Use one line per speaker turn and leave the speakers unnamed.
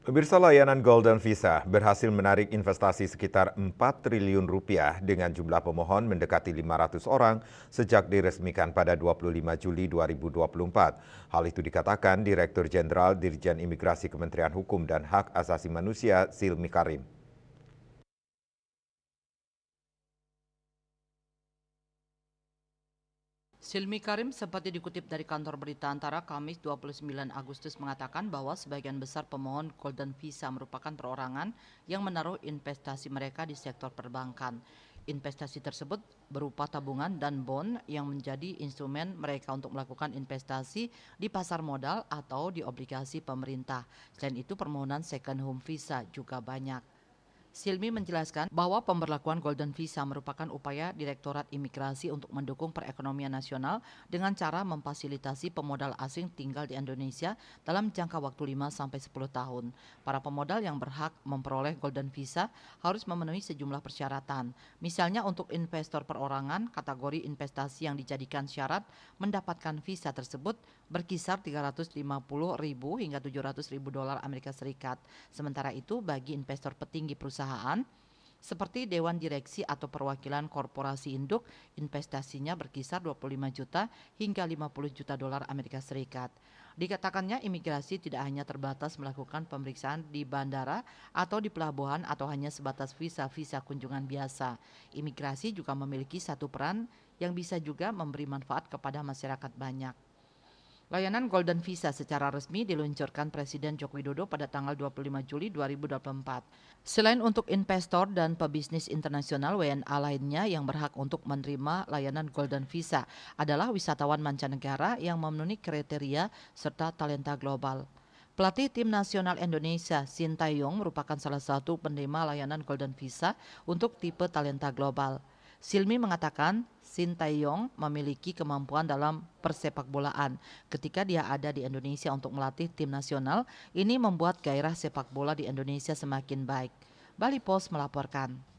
Pemirsa, layanan Golden Visa berhasil menarik investasi sekitar 4 triliun rupiah dengan jumlah pemohon mendekati 500 orang sejak diresmikan pada 25 Juli 2024. Hal itu dikatakan Direktur Jenderal Dirjen Imigrasi Kementerian Hukum dan Hak Asasi Manusia Silmi Karim.
Silmi Karim seperti dikutip dari kantor berita Antara Kamis 29 Agustus mengatakan bahwa sebagian besar pemohon Golden Visa merupakan perorangan yang menaruh investasi mereka di sektor perbankan. Investasi tersebut berupa tabungan dan bond yang menjadi instrumen mereka untuk melakukan investasi di pasar modal atau di obligasi pemerintah. Selain itu, permohonan second home visa juga banyak. Silmi menjelaskan bahwa pemberlakuan Golden Visa merupakan upaya Direktorat Imigrasi untuk mendukung perekonomian nasional dengan cara memfasilitasi pemodal asing tinggal di Indonesia dalam jangka waktu 5-10 tahun. Para pemodal yang berhak memperoleh Golden Visa harus memenuhi sejumlah persyaratan. Misalnya untuk investor perorangan, kategori investasi yang dijadikan syarat mendapatkan visa tersebut berkisar 350.000 hingga 700.000 dolar Amerika Serikat. Sementara itu bagi investor petinggi perusahaan seperti Dewan Direksi atau perwakilan korporasi induk, investasinya berkisar 25 juta hingga 50 juta dolar Amerika Serikat. Dikatakannya imigrasi tidak hanya terbatas melakukan pemeriksaan di bandara atau di pelabuhan atau hanya sebatas visa-visa kunjungan biasa. Imigrasi juga memiliki satu peran yang bisa juga memberi manfaat kepada masyarakat banyak. Layanan Golden Visa secara resmi diluncurkan Presiden Joko Widodo pada tanggal 25 Juli 2024. Selain untuk investor dan pebisnis internasional, WNA lainnya yang berhak untuk menerima layanan Golden Visa adalah wisatawan mancanegara yang memenuhi kriteria serta talenta global. Pelatih tim nasional Indonesia, Sintayong, merupakan salah satu penerima layanan Golden Visa untuk tipe talenta global. Silmi mengatakan Sintayong memiliki kemampuan dalam persepakbolaan. Ketika dia ada di Indonesia untuk melatih tim nasional, ini membuat gairah sepak bola di Indonesia semakin baik. Bali Post melaporkan.